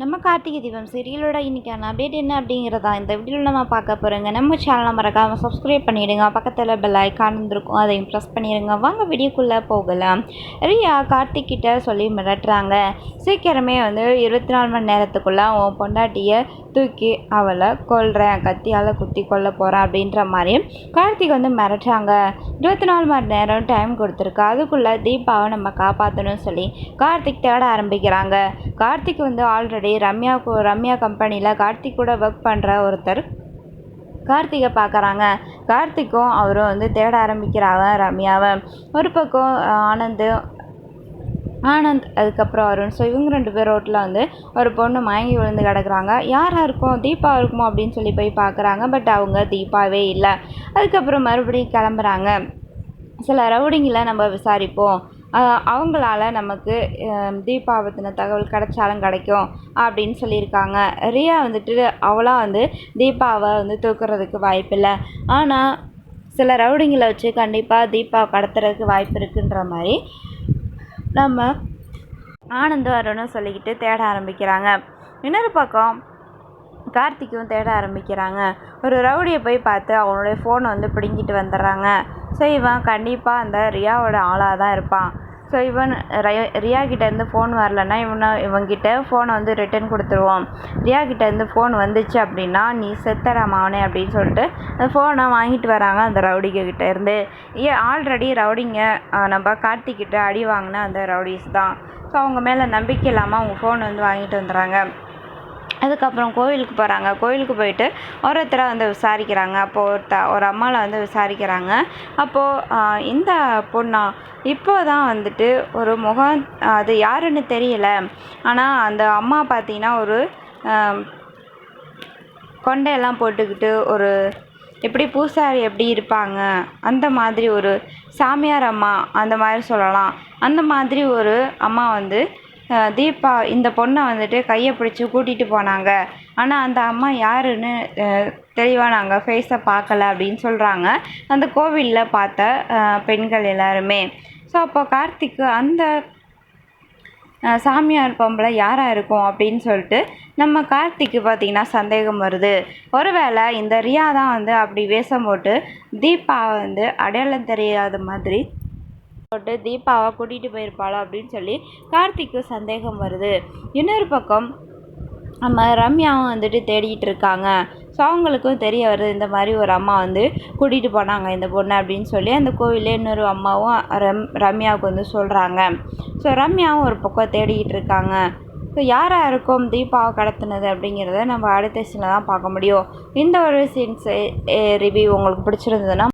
நம்ம கார்த்திகை தீபம் சீரியலோட இன்றைக்கான அப்டேட் என்ன அப்படிங்கிறதா இந்த வீடியோவில் நம்ம பார்க்க போகிறோங்க. நம்ம சேனலை மறக்காமல் சப்ஸ்கிரைப் பண்ணிவிடுங்க. பக்கத்தில் பெல் ஐக்கான் இருந்திருக்கும், அதையும் ப்ரெஸ் பண்ணிடுங்க. வாங்க வீடியோக்குள்ளே போகலாம். ரியா கார்த்திக் கிட்ட சொல்லி மிரட்டுறாங்க. சீக்கிரமே 24 மணி நேரத்துக்குள்ளே உன் பொண்டாட்டியை தூக்கி அவளை கொல்றேன், கத்தியால் குத்தி கொல்ல போகிறேன் அப்படின்ற மாதிரி கார்த்திக் மிரட்டுறாங்க. 24 மணி நேரம் டைம் கொடுத்துருக்கு, அதுக்குள்ளே தீபாவை நம்ம காப்பாற்றணும்னு சொல்லி கார்த்திக் தேட ஆரம்பிக்கிறாங்க. கார்த்திக் ஆல்ரெடி ரம்யா கம்பெனியில் கார்த்திக் கூட ஒர்க் பண்ணுற ஒருத்தர் கார்த்திகை பார்க்குறாங்க. கார்த்திக்கும் அவரும் தேட ஆரம்பிக்கிறாங்க ரம்யாவை. ஒரு பக்கம் ஆனந்த் அதுக்கப்புறம் அருண், ஸோ இவங்க 2 பேர் ரோட்டில் ஒரு பொண்ணு மயங்கி விழுந்து கிடக்குறாங்க. யாராக இருக்கும், தீபா இருக்குமோ அப்படின்னு சொல்லி போய் பார்க்குறாங்க. பட் அவங்க தீபாவே இல்லை. அதுக்கப்புறம் மறுபடியும் கிளம்புறாங்க. சில ரவுடிங்களை நம்ம விசாரிப்போம், அவங்களால நமக்கு தீபா பற்றின தகவல் கிடைச்சாலும் கிடைக்கும் அப்படின்னு சொல்லியிருக்காங்க. ரியா அவளாக தீபாவை தூக்குறதுக்கு வாய்ப்பில்லை. ஆனால் சில ரவுடிங்களை வச்சு கண்டிப்பாக தீபா கடத்துறதுக்கு வாய்ப்பு இருக்குன்ற மாதிரி நம்ம ஆனந்தும் அருணும் சொல்லிக்கிட்டு தேட ஆரம்பிக்கிறாங்க. இன்னொரு பக்கம் கார்த்திக்கும் தேட ஆரம்பிக்கிறாங்க. ஒரு ரவுடியை போய் பார்த்து அவனுடைய ஃபோனை பிடுங்கிட்டு வந்துடுறாங்க. ஸோ இவன் கண்டிப்பாக அந்த ரியாவோட ஆளாக தான் இருப்பான். ஸோ இவன் ரியா கிட்டேருந்து ஃபோன் வரலன்னா இவங்கிட்ட ஃபோனை ரிட்டன் கொடுத்துருவோம். ரியா கிட்டேருந்து ஃபோன் வந்துச்சு அப்படின்னா நீ செத்தடா மாவனே அப்படின்னு சொல்லிட்டு அந்த ஃபோனை வாங்கிட்டு வராங்க அந்த ரவுடிகிட்டேருந்து. ஆல்ரெடி ரவுடிங்க நம்ம கார்த்திக்கிட்ட அடி வாங்கின அந்த ரவுடிஸ் தான். ஸோ அவங்க மேலே நம்பிக்கை இல்லாமல் அவங்க ஃபோன் வாங்கிட்டு வந்துடுறாங்க. அதுக்கப்புறம் கோவிலுக்கு போகிறாங்க. கோவிலுக்கு போயிட்டு ஒருத்தரை விசாரிக்கிறாங்க. அப்போது ஒரு அம்மாவை விசாரிக்கிறாங்க. அப்போது இந்த பொண்ணா இப்போ தான் ஒரு முகம், அது யாருன்னு தெரியல. ஆனால் அந்த அம்மா பார்த்தீங்கன்னா ஒரு கொண்டையெல்லாம் போட்டுக்கிட்டு ஒரு எப்படி பூசாரி எப்படி இருப்பாங்க அந்த மாதிரி ஒரு சாமியார் அம்மா அந்த மாதிரி சொல்லலாம். அந்த மாதிரி ஒரு அம்மா தீபா இந்த பொண்ணை கையை பிடிச்சி கூட்டிகிட்டு போனாங்க. ஆனால் அந்த அம்மா யாருன்னு தெளிவாக நாங்கள் ஃபேஸை பார்க்கல அப்படின்னு சொல்கிறாங்க அந்த கோவிலில் பார்த்த பெண்கள் எல்லாருமே. ஸோ அப்போ கார்த்திக்கு அந்த சாமியார் பொம்பளை யாராக இருக்கும் அப்படின்னு சொல்லிட்டு நம்ம கார்த்திக்கு பார்த்திங்கன்னா சந்தேகம் வருது. ஒருவேளை இந்த ரியா தான் அப்படி வேஷம் போட்டு தீபா அடையாளம் தெரியாத மாதிரி போட்டு தீபாவை கூட்டிகிட்டு போயிருப்பாளோ அப்படின்னு சொல்லி கார்த்திக்கு சந்தேகம் வருது. இன்னொரு பக்கம் நம்ம ரம்யாவும் தேடிக்கிட்டு இருக்காங்க. ஸோ அவங்களுக்கும் தெரிய வருது இந்த மாதிரி ஒரு அம்மா கூட்டிகிட்டு போனாங்க இந்த பொண்ணை அப்படின்னு சொல்லி அந்த கோவிலே இன்னொரு அம்மாவும் ரம்யாவுக்கு சொல்கிறாங்க. ஸோ ரம்யாவும் ஒரு பக்கம் தேடிக்கிட்டு இருக்காங்க. ஸோ யாராக இருக்கும் தீபாவை கடத்துனது அப்படிங்கிறத நம்ம அடுத்த சீனில் தான் பார்க்க முடியும். இந்த ஒரு சீன்ஸ் ரிவ்யூ உங்களுக்கு பிடிச்சிருந்ததுன்னா